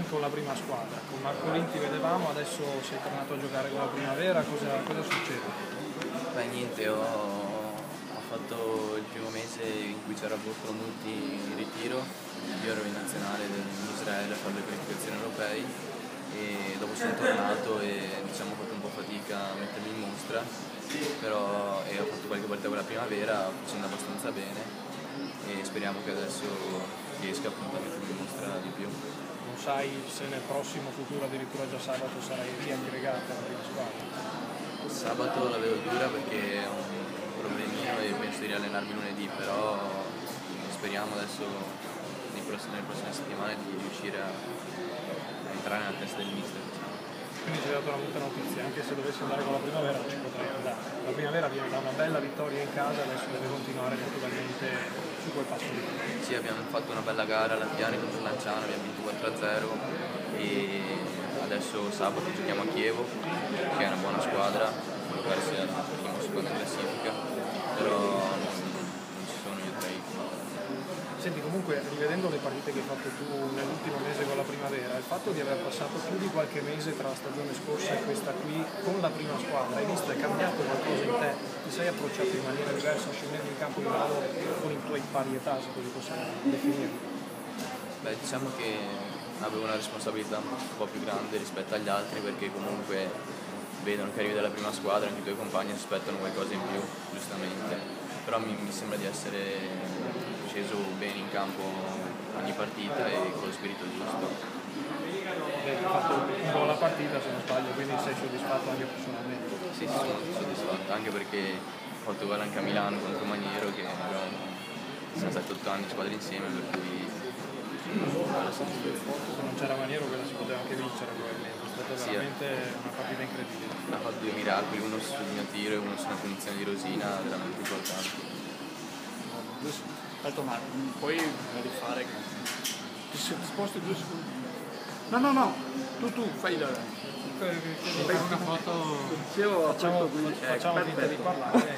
con la prima squadra. Con Marcolin ti vedevamo, adesso sei tornato a giocare con la Primavera, cosa succede? Beh, niente, ho fatto il primo mese in cui c'era Bortomutti in ritiro, io ero in nazionale in Israele a fare le qualificazioni europee e dopo sono tornato e diciamo, ho fatto un po' fatica a mettermi in mostra, però ho fatto qualche partita con la Primavera facendo abbastanza bene e speriamo che adesso riesca appunto a mettermi in mostra di più. Non sai se nel prossimo futuro, addirittura già sabato, sarai riaggregato alla prima squadra? Sabato la vedo dura perché ho un problemino e penso di riallenarmi lunedì, però speriamo adesso nelle prossime settimane di riuscire a entrare nella testa del mister. Quindi ci hai dato una brutta notizia, anche se dovessi andare con la Primavera non ci potrei andare. La Primavera viene da una bella vittoria in casa, adesso deve continuare naturalmente su quel passo lì. Sì, abbiamo fatto una bella gara alla Piani contro Lanciano, abbiamo vinto 4-0 e adesso sabato giochiamo a Chievo, che è una buona squadra, magari sia la prima seconda classifica, però non ci sono io tra i. Senti, comunque, rivedendo le partite che hai fatto tu nell'ultimo mese con la Primavera, il fatto di aver passato più di qualche mese tra la stagione scorsa e questa qui con la prima squadra, hai visto, è cambiato qualcosa in te? Ti sei approcciato in maniera diversa scendendo in campo in grado con i tuoi pari età, se così possiamo definirlo? Beh, diciamo che avevo una responsabilità un po' più grande rispetto agli altri perché comunque vedono che arrivi dalla prima squadra, anche i tuoi compagni aspettano qualcosa in più, giustamente, però mi sembra di essere sceso bene in campo ogni partita e con lo spirito giusto. Hai fatto un po' la partita, se non sbaglio, quindi sei soddisfatto anche personalmente? Sì, sono soddisfatto, anche perché ho fatto gol anche a Milano contro Maniero, che siamo stati 8 anni in squadra insieme, per cui bella soddisfazione. Se non c'era Maniero quella si poteva anche vincere probabilmente, è stata Sì, veramente una partita incredibile. ha fatto due miracoli, uno sul mio tiro e uno su una punizione di Rosina, veramente importanti. Aspetta Marco, puoi rifare? Ti sposti 2 secondi. No, tu fai la. Fai una foto. Facciamo finta di parlare.